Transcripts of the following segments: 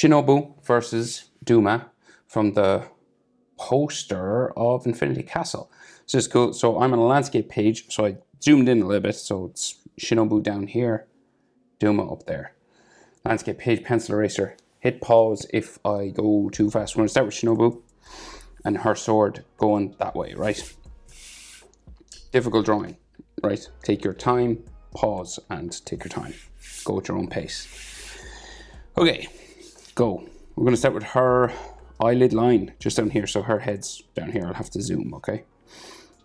Shinobu versus Doma from the poster of Infinity Castle. So it's cool. So I'm on a landscape page, so I zoomed in a little bit. So it's Shinobu down here, Doma up there. Landscape page, pencil eraser. Hit pause if I go too fast. We're going to start with Shinobu and her sword going that way, right? Difficult drawing, right? Take your time, pause, and take your time. Go at your own pace. Okay, go. We're going to start with her eyelid line just down here. So her head's down here. I'll have to zoom, okay?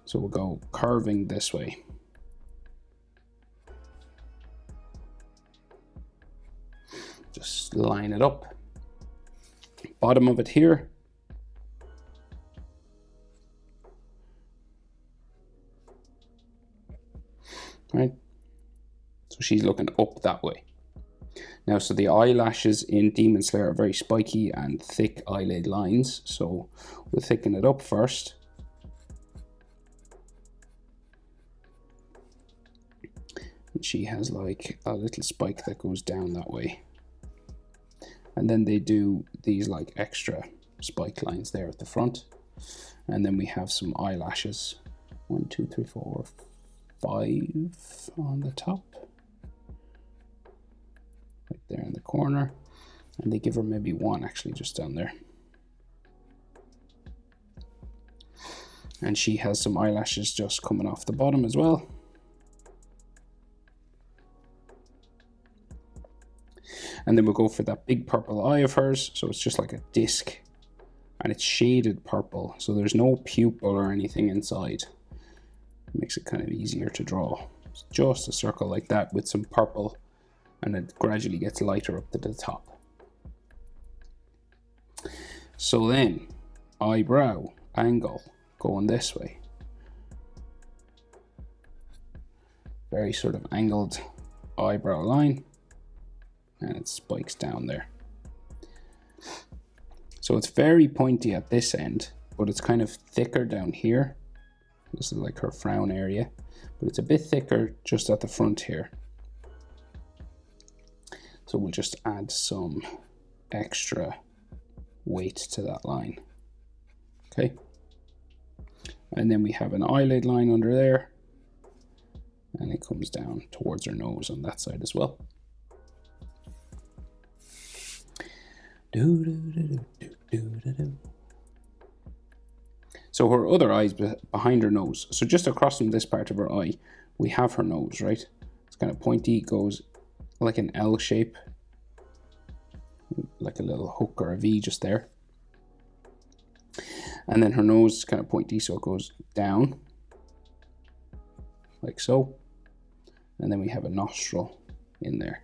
So we'll go curving this way. Just line it up. Bottom of it here. Right? So she's looking up that way. Now, so the eyelashes in Demon Slayer are very spiky and thick eyelid lines. So we'll thicken it up first. And she has like a little spike that goes down that way. And then they do these like extra spike lines there at the front. And then we have some eyelashes. 1, 2, 3, 4, 5 on the top. Right there in the corner. And they give her maybe 1 actually just down there. And she has some eyelashes just coming off the bottom as well. And then we'll go for that big purple eye of hers. So it's just like a disc and it's shaded purple. So there's no pupil or anything inside. It makes it kind of easier to draw. It's just a circle like that with some purple and it gradually gets lighter up to the top. So then eyebrow angle going this way. Very sort of angled eyebrow line. And it spikes down there. So it's very pointy at this end, but it's kind of thicker down here. This is like her frown area, but it's a bit thicker just at the front here. So we'll just add some extra weight to that line. Okay. And then we have an eyelid line under there, and it comes down towards her nose on that side as well. So her other eye is behind her nose. So just across from this part of her eye, we have her nose, right? It's kind of pointy, goes like an L shape, like a little hook or a V just there. And then her nose is kind of pointy, so it goes down, like so. And then we have a nostril in there.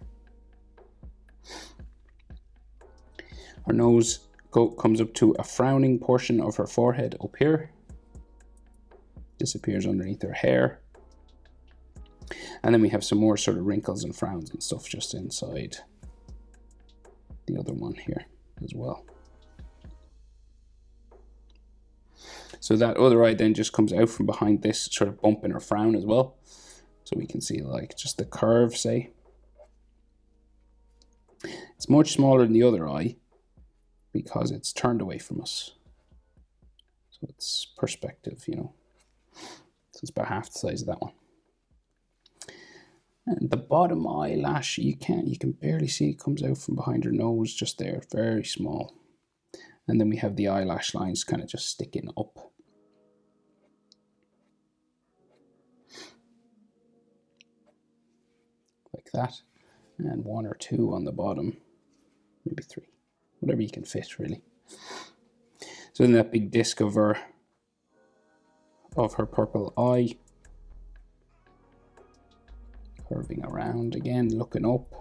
Her nose comes up to a frowning portion of her forehead up here. Disappears underneath her hair. And then we have some more sort of wrinkles and frowns and stuff just inside the other one here as well. So that other eye then just comes out from behind this sort of bump in her frown as well. So we can see like just the curve, say. It's much smaller than the other eye, because it's turned away from us. So it's perspective, you know. So it's about half the size of that one. And the bottom eyelash, you can barely see it comes out from behind her nose, just there, very small. And then we have the eyelash lines kind of just sticking up. Like that. And 1 or 2 on the bottom, maybe 3. Whatever you can fit, really. So then that big disc of her purple eye, curving around again, looking up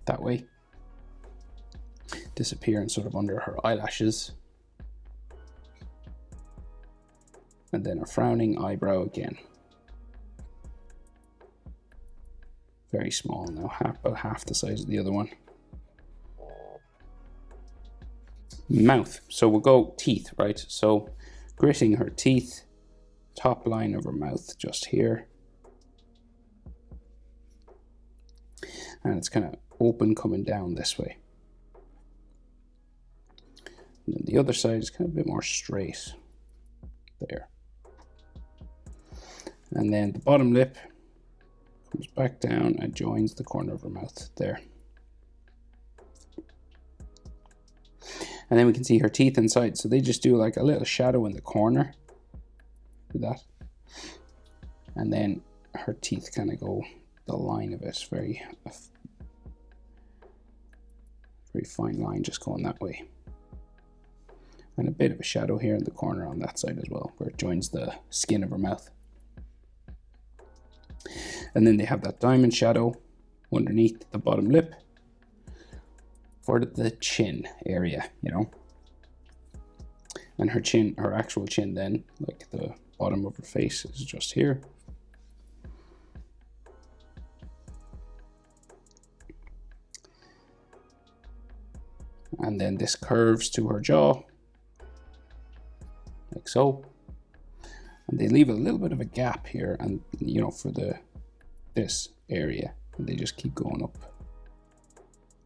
that way, disappearing sort of under her eyelashes, and then a frowning eyebrow again. Very small now, about half the size of the other one. Mouth. So we'll go teeth, right? So gritting her teeth, top line of her mouth just here. and it's kind of open coming down this way. And then the other side is kind of a bit more straight there. And then the bottom lip comes back down and joins the corner of her mouth there. And then we can see her teeth inside. So they just do like a little shadow in the corner. Do that. And then her teeth kind of go the line of it. Very fine line just going that way. And a bit of a shadow here in the corner on that side as well, where it joins the skin of her mouth. And then they have that diamond shadow underneath the bottom lip for the chin area, you know. And her chin, her actual chin then, like the bottom of her face, is just here. And then this curves to her jaw, like so. And they leave a little bit of a gap here, and you know, for this area, and they just keep going up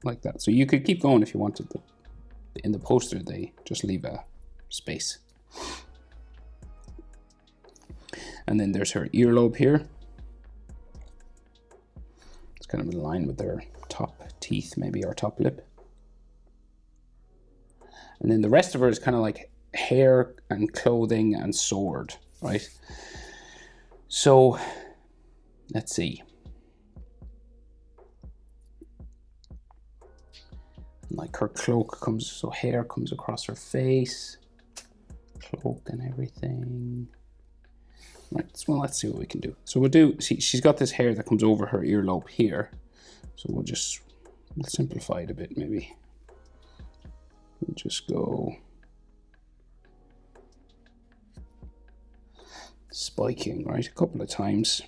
like that. So you could keep going if you wanted, but in the poster they just leave a space. And then there's her earlobe here. It's kind of in line with their top teeth, maybe, or top lip. And then the rest of her is kind of like hair and clothing and sword, right? So let's see. Like her cloak comes, so hair comes across her face, cloak and everything. Right, well, let's see what we can do. So we'll do, see, she's got this hair that comes over her earlobe here. So we'll simplify it a bit, maybe. We'll just go spiking, right, a couple of times.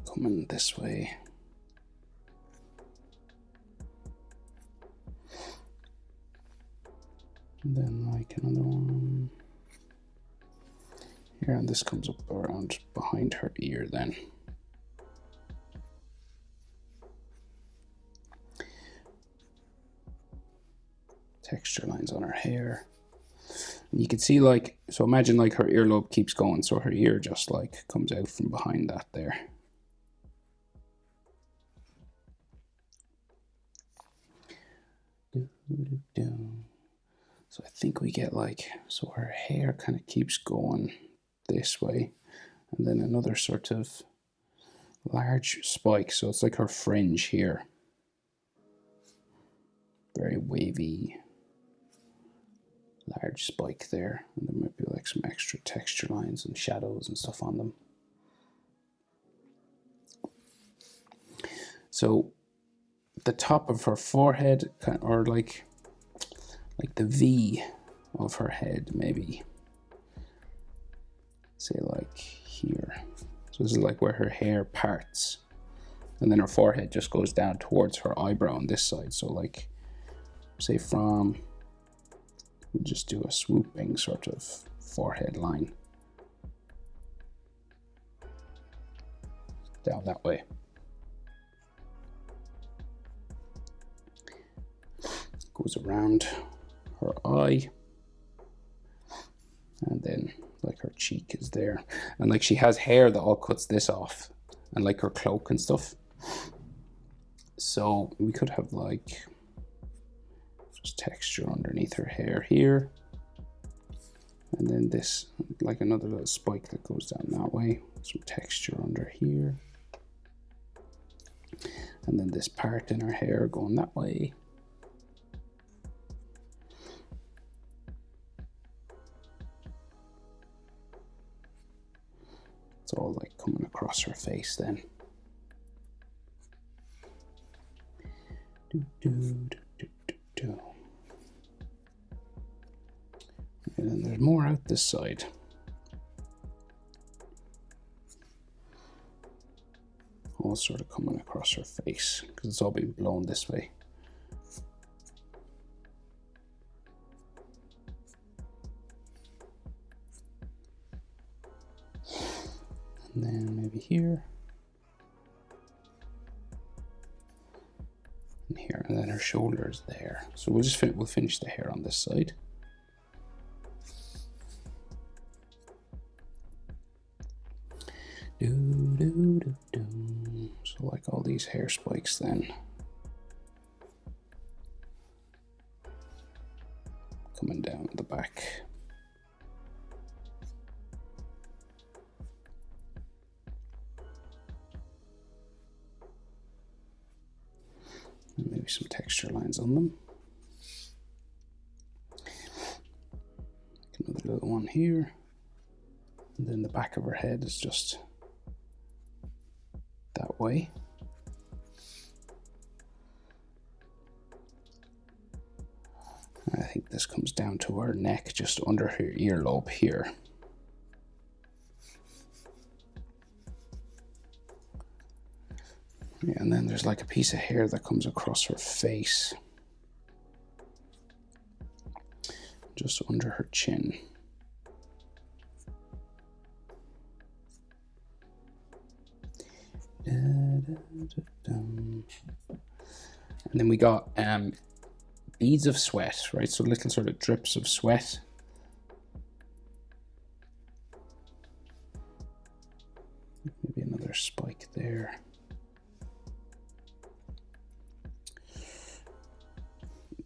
Coming this way. And then like another one here, and this comes up around behind her ear then. Texture lines on her hair. And you can see, like, so imagine like her earlobe keeps going, so her ear just like comes out from behind that there. So I think we get like, so her hair kind of keeps going this way, and then another sort of large spike. So it's like her fringe here. Very wavy, large spike there. And there might be like some extra texture lines and shadows and stuff on them. So the top of her forehead, or like the V of her head, maybe. Say like here. So this is like where her hair parts. And then her forehead just goes down towards her eyebrow on this side. So like, say from, we'll just do a swooping sort of forehead line. Down that way. Goes around her eye, and then like her cheek is there, and like she has hair that all cuts this off, and like her cloak and stuff. So we could have like just texture underneath her hair here, and then this like another little spike that goes down that way, some texture under here, and then this part in her hair going that way. It's all like coming across her face then. And then there's more out this side. All sort of coming across her face because it's all been blown this way. And then maybe here. And here, and then her shoulders there. So we'll just we'll finish the hair on this side. So like all these hair spikes then. Coming down the back. And maybe some texture lines on them. Another little one here. And then the back of her head is just that way. I think this comes down to her neck, just under her earlobe here. Yeah, and then there's like a piece of hair that comes across her face, just under her chin. And then we got beads of sweat, right? So little sort of drips of sweat. Maybe another spike there.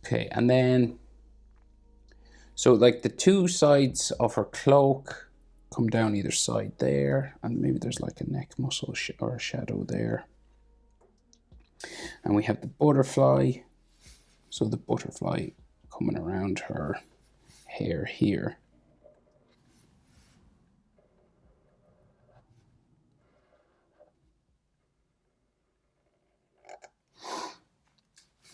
Okay, and then, so like the two sides of her cloak come down either side there, and maybe there's like a neck muscle or a shadow there. And we have the butterfly. So the butterfly coming around her hair here.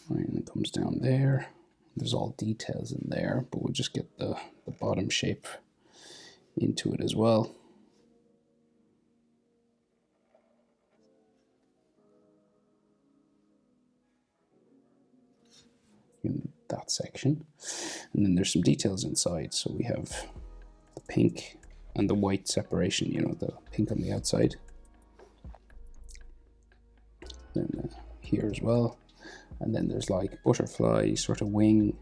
Right, and it comes down there. There's all details in there, but we'll just get the bottom shape into it as well. In that section. And then there's some details inside. So we have the pink and the white separation, you know, the pink on the outside. Then here as well. And then there's like butterfly sort of wing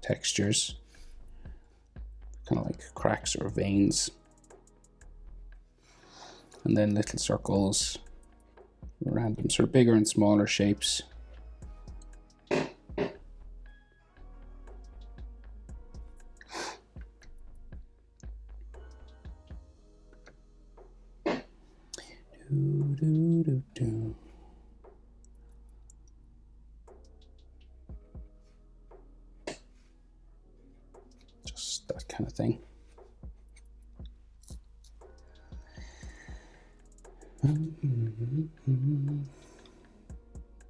textures, kind of like cracks or veins. And then little circles, random sort of bigger and smaller shapes. Just that kind of thing.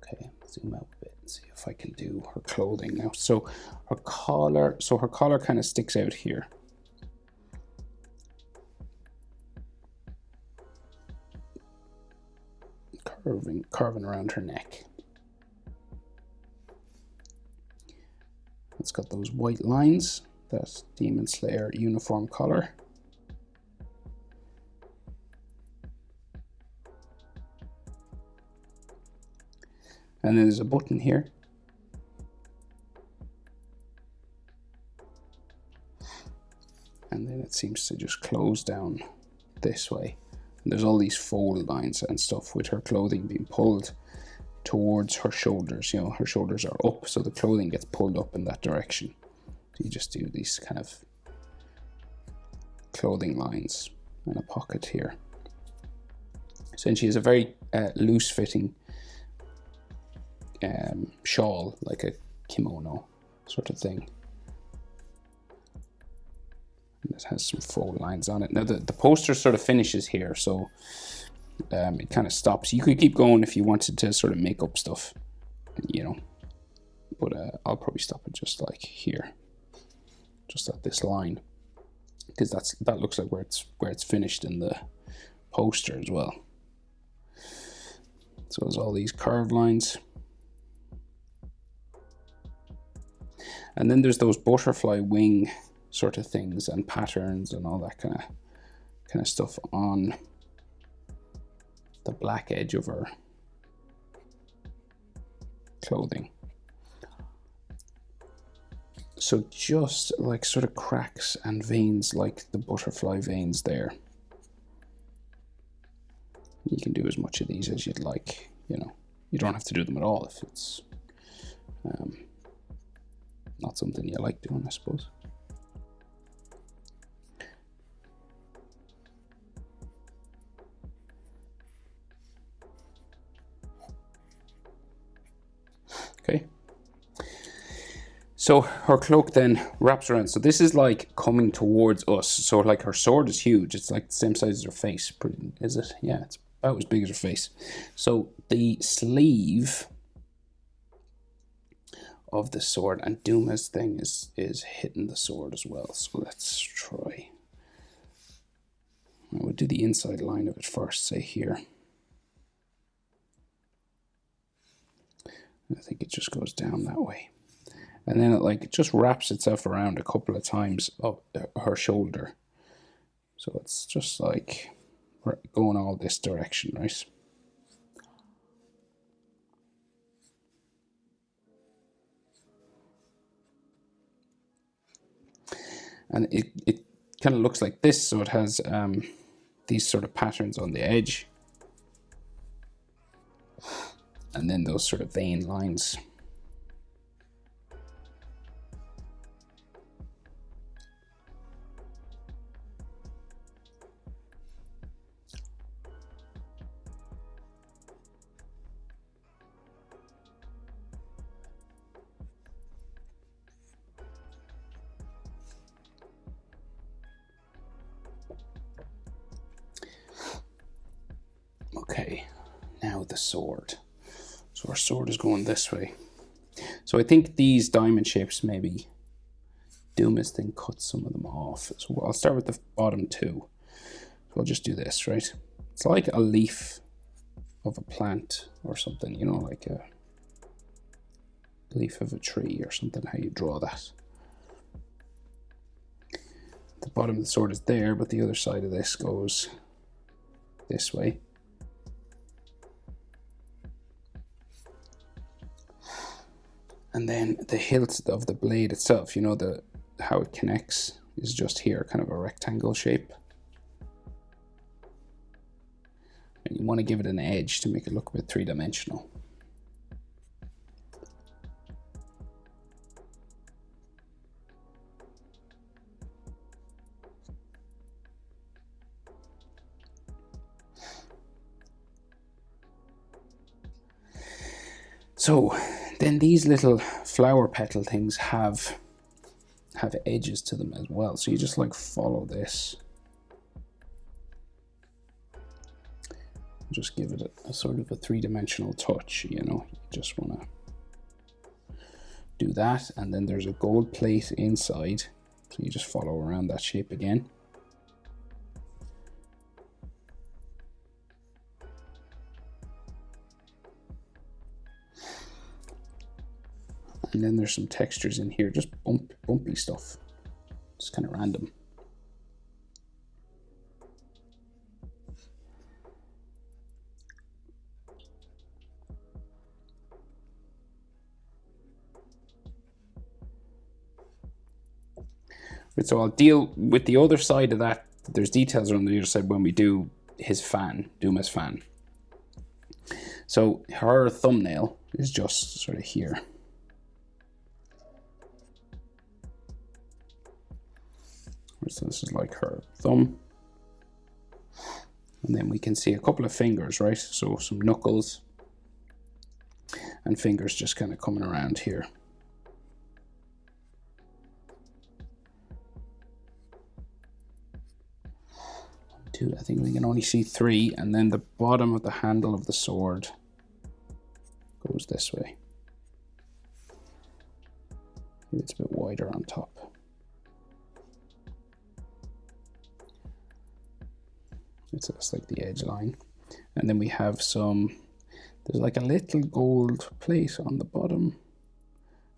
Okay, zoom out a bit and see if I can do her clothing now. So her collar kind of sticks out here. Curving around her neck. It's got those white lines, that Demon Slayer uniform color. And then there's a button here. And then it seems to just close down this way. And there's all these fold lines and stuff with her clothing being pulled towards her shoulders. You know, her shoulders are up, so the clothing gets pulled up in that direction. So you just do these kind of clothing lines and a pocket here. So she has a very loose fitting shawl, like a kimono sort of thing. And it has some fold lines on it. Now the poster sort of finishes here, so it kind of stops. You could keep going if you wanted to sort of make up stuff, you know, but I'll probably stop it just like here, just at this line, because that looks like where it's finished in the poster as well. So there's all these curved lines. And then there's those butterfly wing sort of things and patterns and all that kind of stuff on the black edge of her clothing. So just like sort of cracks and veins like the butterfly veins there. You can do as much of these as you'd like, you know. You don't have to do them at all if it's not something you like doing, I suppose. Okay. So her cloak then wraps around. So this is like coming towards us. So like her sword is huge. It's like the same size as her face. Is it? Yeah, it's about as big as her face. So the sleeve of the sword, and Doma's thing is hitting the sword as well. So let's try. I would do the inside line of it first, say here. I think it just goes down that way. And then it just wraps itself around a couple of times up her shoulder. So it's just like going all this direction, right? And it kind of looks like this, so it has these sort of patterns on the edge. And then those sort of vein lines. Okay, now the sword. So our sword is going this way. So I think these diamond shapes, maybe Doma's thing cuts some of them off. So I'll start with the bottom two. So I'll just do this, right? It's like a leaf of a plant or something, you know, like a leaf of a tree or something, how you draw that. The bottom of the sword is there, but the other side of this goes this way. And then the hilt of the blade itself, you know, how it connects is just here, kind of a rectangle shape. And you want to give it an edge to make it look a bit three-dimensional. So then these little flower petal things have edges to them as well. So you just like follow this. Just give it a sort of a three-dimensional touch, you know. You just want to do that. And then there's a gold plate inside. So you just follow around that shape again. And then there's some textures in here, just bumpy stuff. Just kind of random. Right, so I'll deal with the other side of that. There's details on the other side when we do his fan, Doma's fan. So her thumbnail is just sort of here. So this is like her thumb. And then we can see a couple of fingers, right? So some knuckles and fingers just kind of coming around here. Two, I think we can only see three, and then the bottom of the handle of the sword goes this way. Maybe it's a bit wider on top. So that's like the edge line. And then we have there's like a little gold plate on the bottom,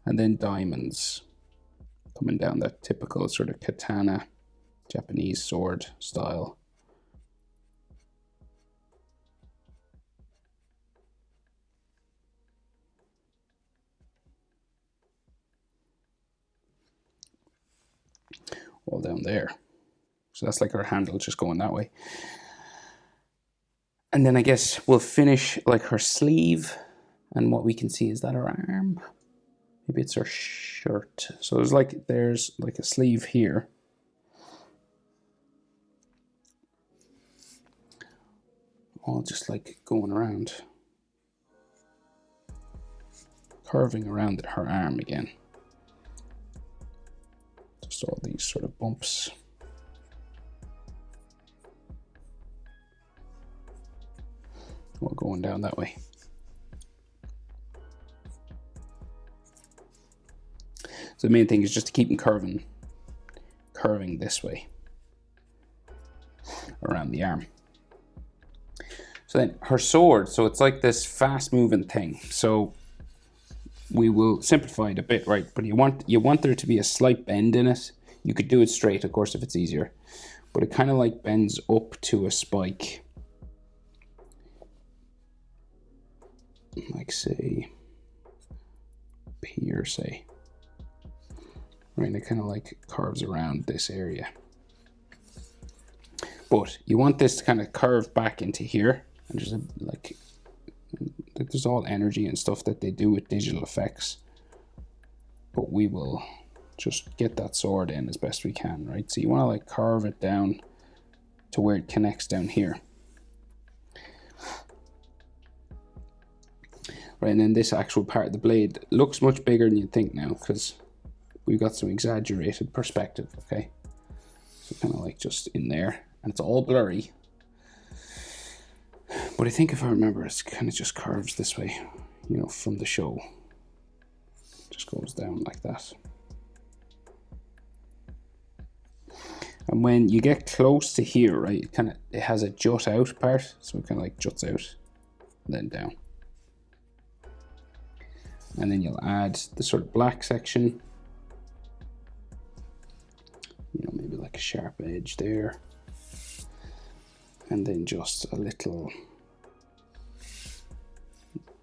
and then diamonds coming down that typical sort of katana Japanese sword style. all down there. So that's like her handle just going that way. And then I guess we'll finish like her sleeve, and what we can see is that her arm. Maybe it's her shirt. So there's like a sleeve here. All just like going around, curving around her arm again. Just all these sort of bumps. All going down that way. So the main thing is just to keep them curving this way around the arm. So then her sword, so it's like this fast moving thing. So we will simplify it a bit, right? But you want there to be a slight bend in it. You could do it straight, of course, if it's easier. But it kind of like bends up to a spike. Like say, up here, say. Right, and it kind of like curves around this area. But you want this to kind of curve back into here. And just like, there's all energy and stuff that they do with digital effects. But we will just get that sword in as best we can, right? So you want to like curve it down to where it connects down here. Right, and then this actual part of the blade looks much bigger than you'd think now, because we've got some exaggerated perspective, okay? So kind of like just in there, and it's all blurry. But I think if I remember, it's kind of just curves this way, you know, from the show. Just goes down like that. And when you get close to here, right, it has a jut out part, so it kind of like juts out and then down. And then you'll add the sort of black section, you know, maybe like a sharp edge there, and then just a little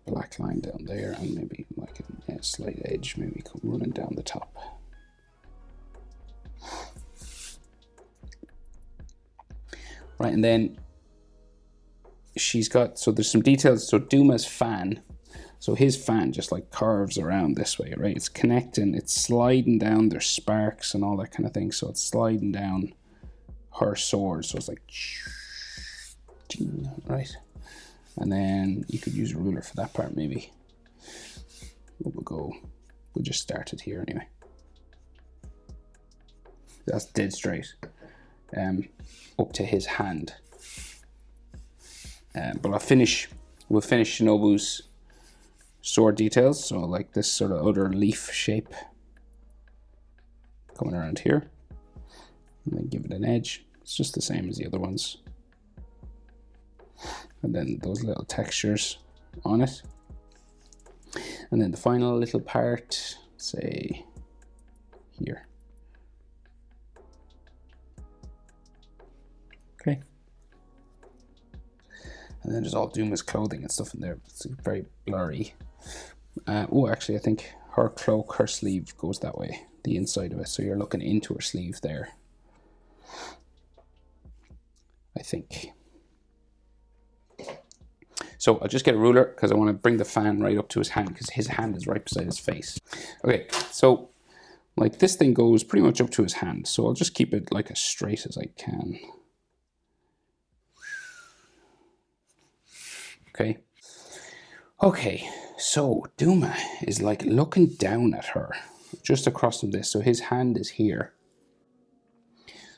black line down there, and maybe like a slight edge maybe running down the top. Right, and then she's got, so there's some details. So Doma's fan, so his fan just like curves around this way, right? It's connecting, it's sliding down, there's sparks and all that kind of thing. So it's sliding down her sword. So it's like, right? And then you could use a ruler for that part maybe. We'll just start it here anyway. That's dead straight. Up to his hand. But we'll finish Shinobu's sword details. So like this sort of other leaf shape coming around here. And then give it an edge. It's just the same as the other ones. And then those little textures on it. And then the final little part, say here. Okay. And then there's all Doma's clothing and stuff in there. It's very blurry. Oh, actually, I think her cloak, her sleeve goes that way, the inside of it. So you're looking into her sleeve there, I think. So I'll just get a ruler because I want to bring the fan right up to his hand, because his hand is right beside his face. Okay, so like this thing goes pretty much up to his hand. So I'll just keep it like as straight as I can. Okay. Okay, so Doma is like looking down at her just across from this. So his hand is here.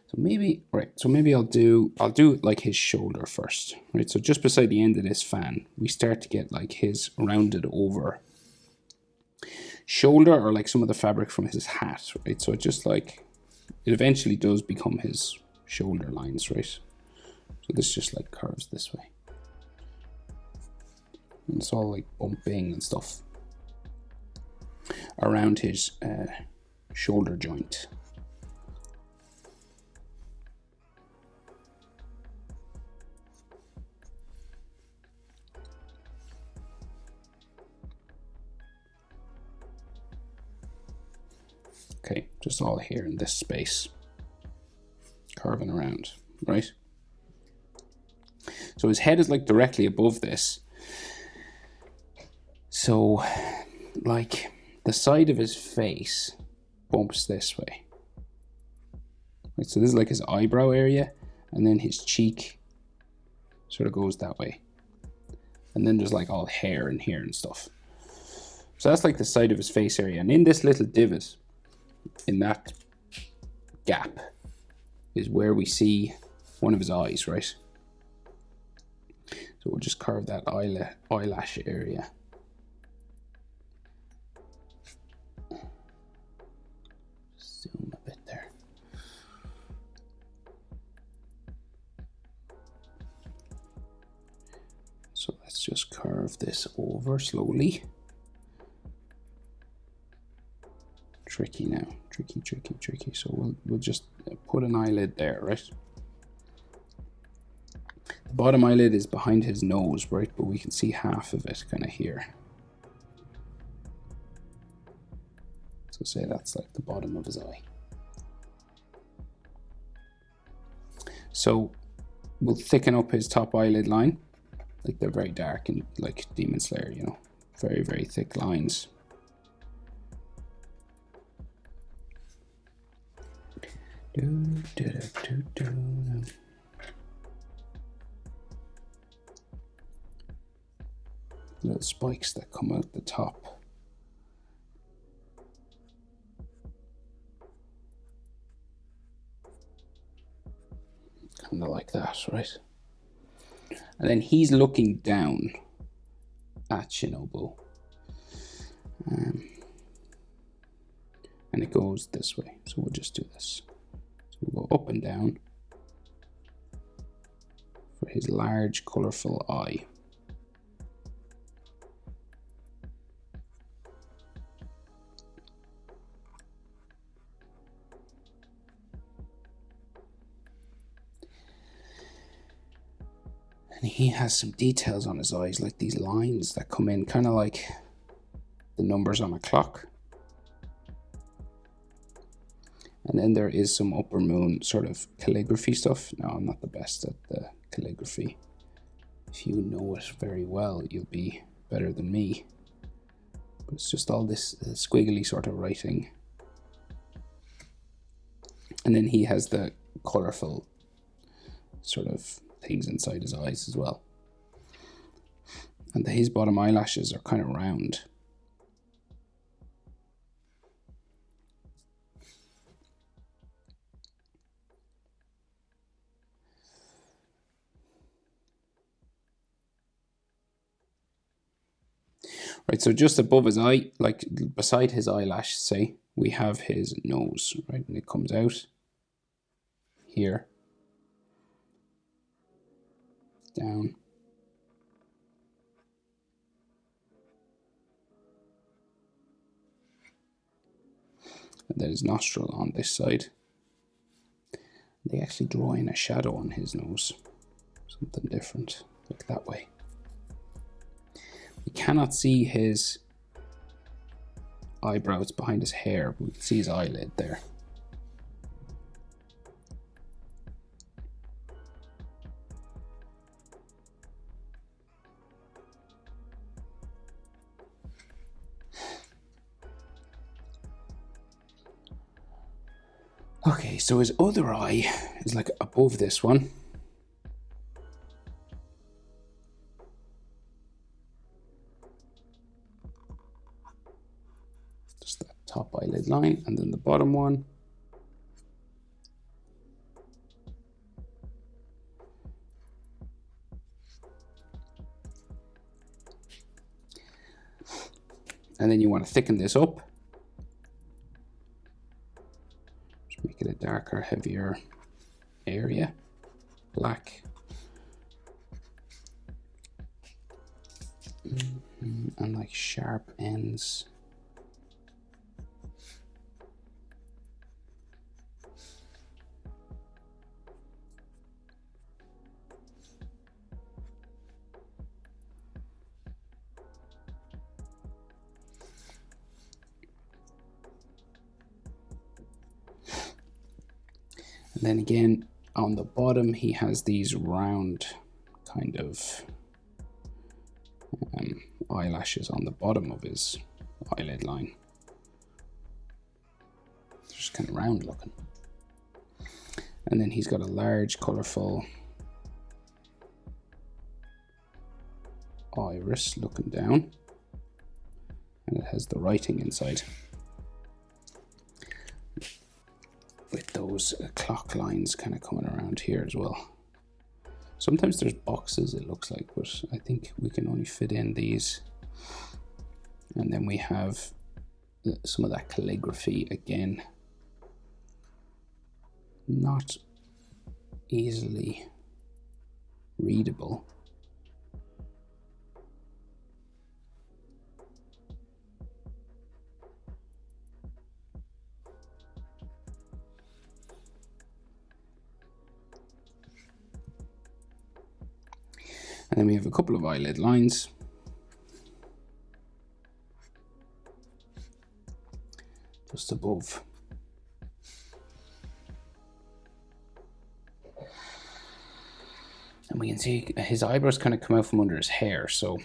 So maybe, right, so maybe I'll do like his shoulder first, right? So just beside the end of this fan, we start to get like his rounded over shoulder, or like some of the fabric from his hat, right? So it just like, it eventually does become his shoulder lines, right? So this just like curves this way. And it's all like bumping and stuff around his shoulder joint. Okay, just all here in this space. curving around, right? So his head is like directly above this. So like the side of his face bumps this way. Right, so this is like his eyebrow area, and then his cheek sort of goes that way. And then there's like all hair in here and stuff. So that's like the side of his face area. And in this little divot, in that gap, is where we see one of his eyes, right? So we'll just carve that eyelash area. Zoom a bit there. So let's just carve this over slowly. Tricky now, tricky. So we'll just put an eyelid there, right? The bottom eyelid is behind his nose, right? But we can see half of it kind of here. So say that's like the bottom of his eye. So we'll thicken up his top eyelid line. Like they're very dark and like Demon Slayer, you know, very, very thick lines. Little spikes that come out the top. Kind of like that, right? And then he's looking down at Shinobu. And it goes this way. So we'll just do this. So we'll go up and down for his large, colorful eye. And he has some details on his eyes, like these lines that come in, kind of like the numbers on a clock. And then there is some upper moon sort of calligraphy stuff. Now, I'm not the best at the calligraphy. If you know it very well, you'll be better than me. But it's just all this squiggly sort of writing. And then he has the colorful sort of things inside his eyes as well. And his bottom eyelashes are kind of round. Right, so just above his eye, like beside his eyelash, say, we have his nose, right? And it comes out here, down. And then his nostril on this side. They actually draw in a shadow on his nose, something different, like that way. We cannot see his eyebrows behind his hair, but we can see his eyelid there. Okay, so his other eye is like above this one. Just that top eyelid line, and then the bottom one. And then you want to thicken this up. Just make it a darker, heavier area. Black. And like sharp ends. And then again, on the bottom, he has these round kind of eyelashes on the bottom of his eyelid line. Just kind of round looking. And then he's got a large, colorful iris looking down. And it has the writing inside. With those clock lines kind of coming around here as well. Sometimes there's boxes, it looks like, but I think we can only fit in these. And then we have some of that calligraphy again. Not easily readable. And then we have a couple of eyelid lines. Just above. And we can see his eyebrows kind of come out from under his hair, so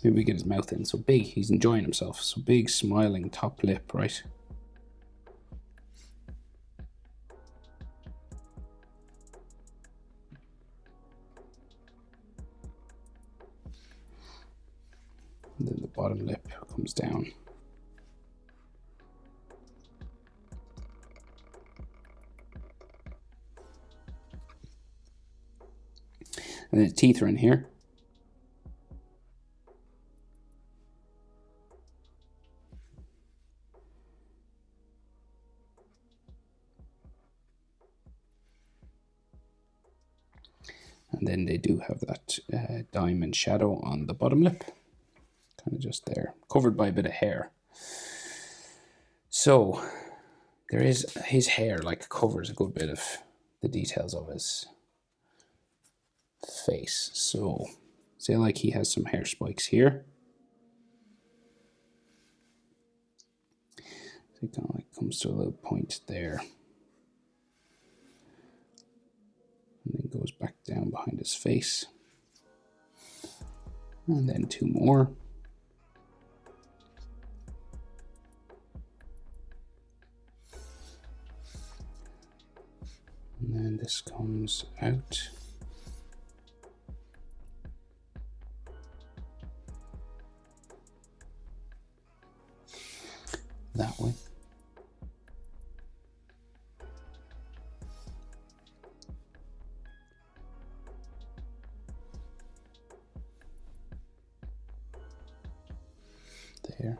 maybe we get his mouth in. So big, he's enjoying himself. So big, smiling top lip, right? And then the bottom lip comes down. And then the teeth are in here. And then they do have that diamond shadow on the bottom lip. Kind of just there, covered by a bit of hair. So there is his hair like covers a good bit of the details of his face. So say like he has some hair spikes here. So it kind of like comes to a little point there. And then goes back down behind his face. And then two more. And then this comes out. That way. There.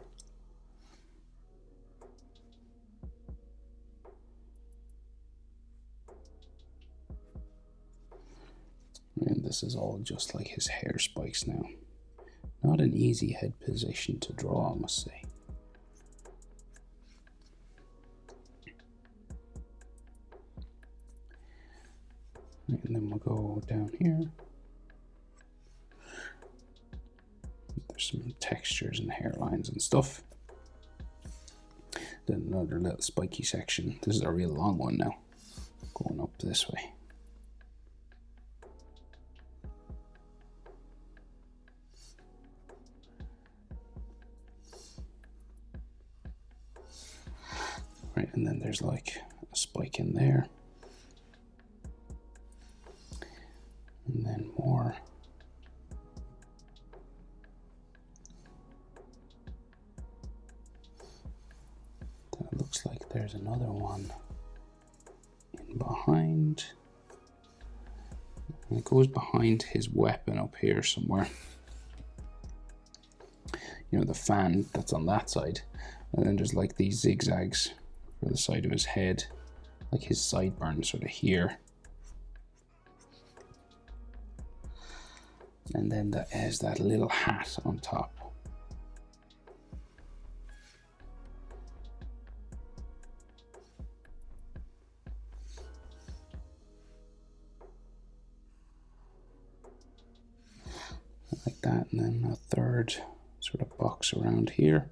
And this is all just like his hair spikes now. Not an easy head position to draw, I must say. And then we'll go down here. There's some textures and hairlines and stuff. Then another little spiky section. This is a real long one now, going up this way. Right, and then there's like a spike in there. And then more. That looks like there's another one in behind. And it goes behind his weapon up here somewhere. You know, the fan that's on that side. And then there's like these zigzags for the side of his head, like his sideburn sort of here. And then that has that little hat on top. Like that, and then a third sort of box around here.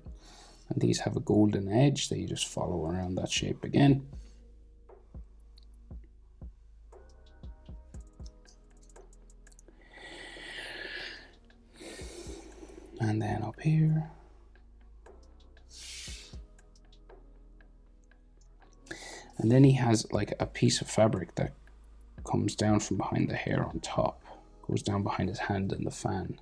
And these have a golden edge that you just follow around that shape again. And then up here. And then he has like a piece of fabric that comes down from behind the hair on top, goes down behind his hand in the fan.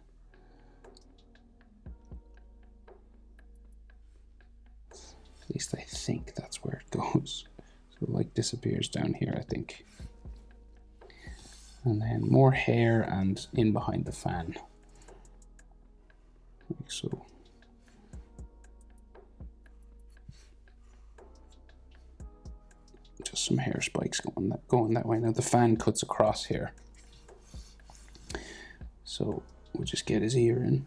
At least I think that's where it goes. So it like disappears down here, I think. And then more hair and in behind the fan. Like so. Just some hair spikes going that way. Now the fan cuts across here. So we'll just get his ear in.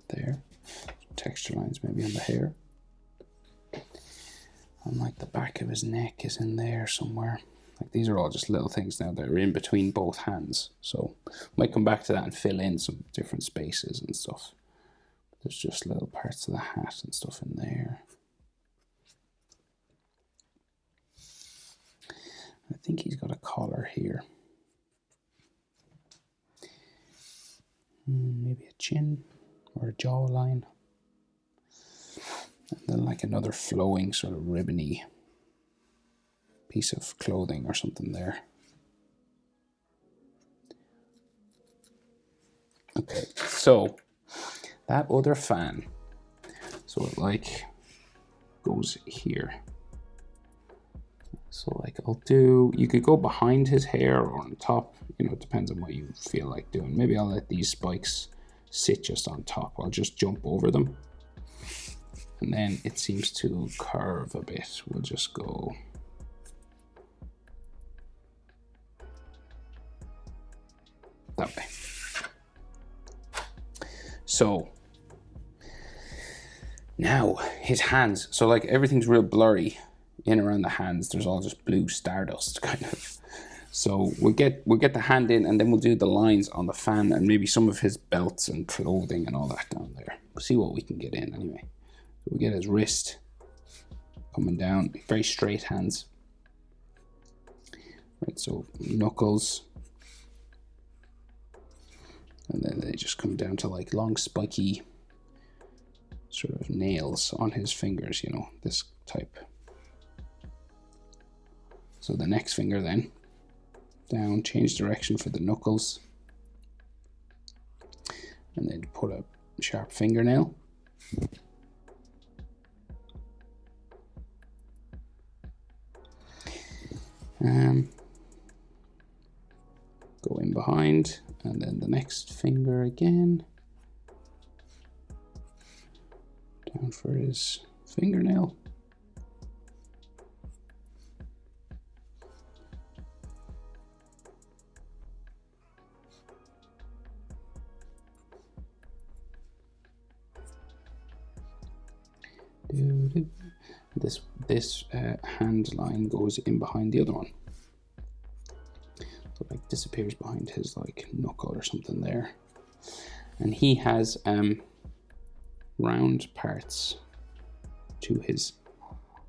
There. Texture lines maybe on the hair. And like the back of his neck is in there somewhere. Like these are all just little things now that are in between both hands. So might come back to that and fill in some different spaces and stuff. But there's just little parts of the hat and stuff in there. I think he's got a collar here. Maybe a chin or a jawline. And then like another flowing sort of ribbony piece of clothing or something there. Okay, so that other fan, so it like goes here. So like you could go behind his hair or on top, you know, it depends on what you feel like doing. Maybe I'll let these spikes sit just on top. I'll just jump over them. And then it seems to curve a bit. We'll just go that way. So now his hands, so like everything's real blurry in around the hands. There's all just blue stardust kind of. So we'll get the hand in, and then we'll do the lines on the fan and maybe some of his belts and clothing and all that down there. We'll see what we can get in anyway. So we get his wrist coming down, very straight hands. Right, so knuckles. And then they just come down to like long spiky sort of nails on his fingers, you know, this type. So the next finger then, down, change direction for the knuckles. And then put a sharp fingernail. Go in behind, and then the next finger again. Down for his fingernail. This hand line goes in behind the other one. So like disappears behind his like knuckle or something there. And he has round parts to his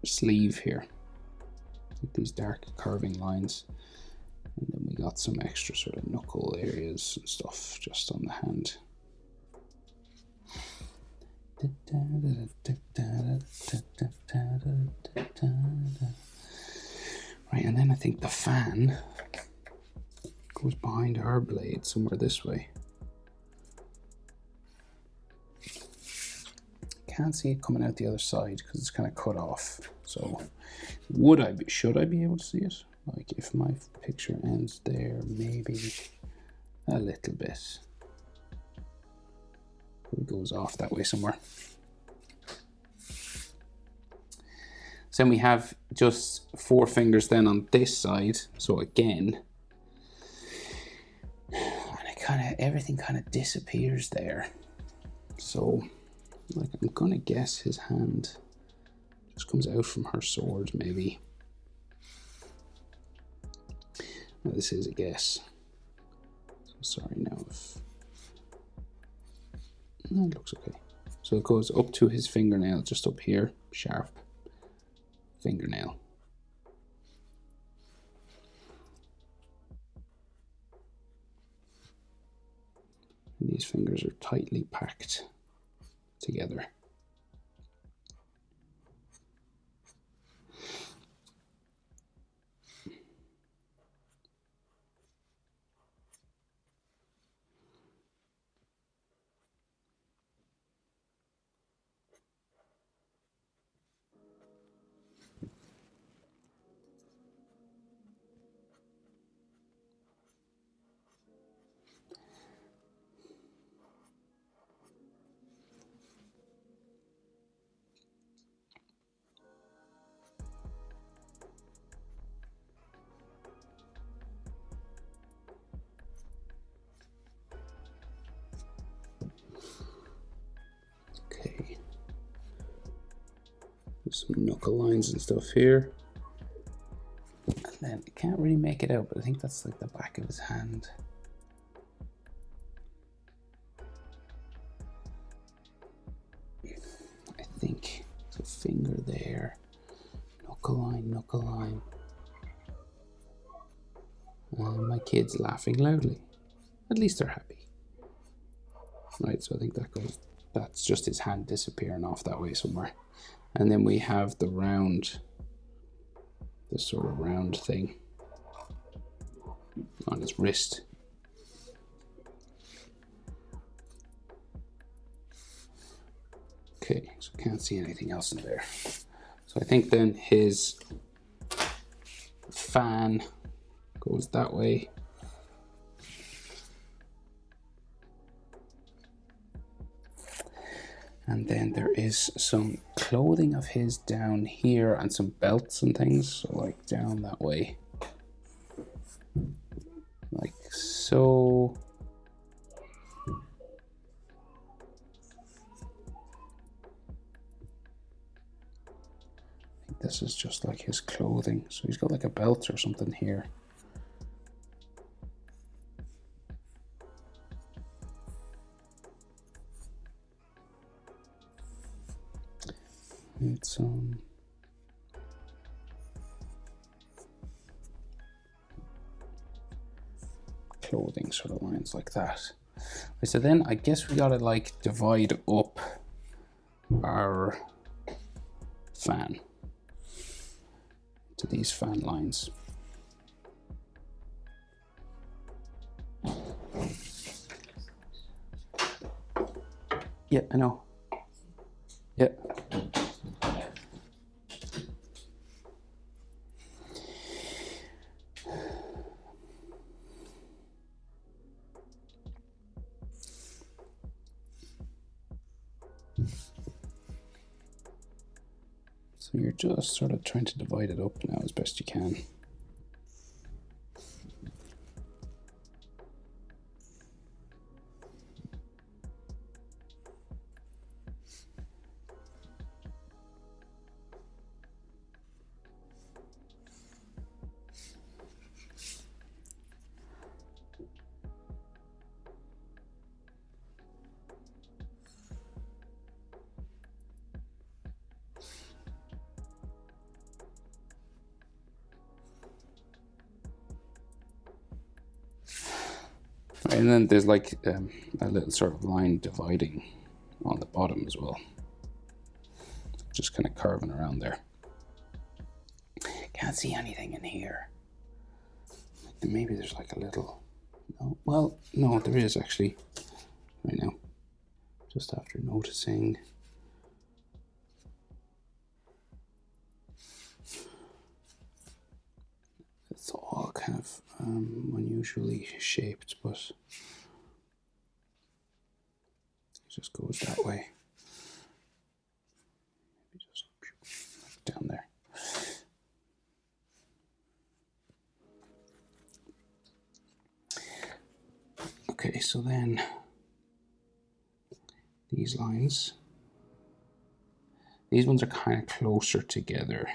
sleeve here. Like these dark curving lines. And then we got some extra sort of knuckle areas and stuff just on the hand. Right, and then I think the fan goes behind her blade somewhere this way. Can't see it coming out the other side because it's kind of cut off. So should I be able to see it? Like if my picture ends there, maybe a little bit. It goes off that way somewhere. So then we have just 4 fingers then on this side. So again, and everything kind of disappears there. So like I'm gonna guess his hand just comes out from her sword maybe. Now this is a guess. So sorry now if no, it looks okay. So it goes up to his fingernail, just up here, sharp fingernail. These fingers are tightly packed together. Okay. There's some knuckle lines and stuff here. And then I can't really make it out, but I think that's like the back of his hand. I think there's a finger there. Knuckle line, knuckle line. And my kid's laughing loudly. At least they're happy. Right, so I think that goes, that's just his hand disappearing off that way somewhere. And then we have the round, this sort of round thing on his wrist. Okay, so can't see anything else in there. So I think then his fan goes that way. And then there is some clothing of his down here and some belts and things, so like down that way. Like so. I think this is just like his clothing. So he's got like a belt or something here. It's clothing sort of lines like that. So then I guess we gotta like divide up our fan to these fan lines. Yeah, I know. Yeah. So you're just sort of trying to divide it up now as best you can. And then there's like a little sort of line dividing on the bottom as well. Just kind of carving around there. Can't see anything in here. Maybe there's like a little, no, well, no, there is actually, right now, just after noticing. It's all kind of unusually shaped, but it just goes that way. Maybe just down there. Okay, so then these lines, these ones are kind of closer together.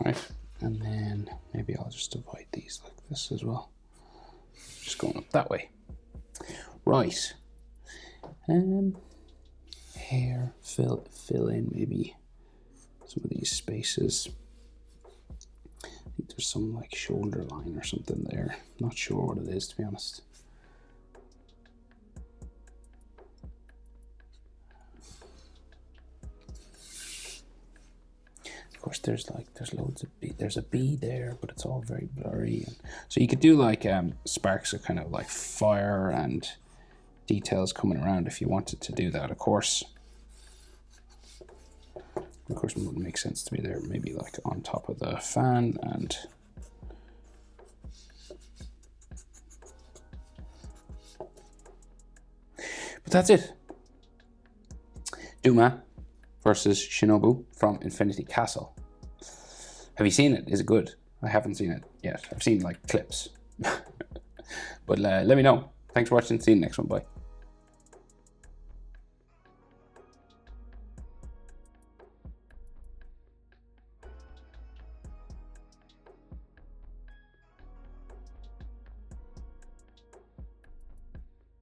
Right, and then maybe I'll just divide these like this as well. Just going up that way. Right. Hair, fill in maybe some of these spaces. I think there's some like shoulder line or something there. Not sure what it is, to be honest. Of course, there's loads of there's a bee there, but it's all very blurry. And so you could do like sparks of kind of like fire and details coming around if you wanted to do that. Of course, it wouldn't make sense to be there. Maybe like on top of the fan and. But that's it. Doma versus Shinobu from Infinity Castle. Have you seen it? Is it good? I haven't seen it yet. I've seen like clips. But let me know. Thanks for watching. See you in the next one. Bye.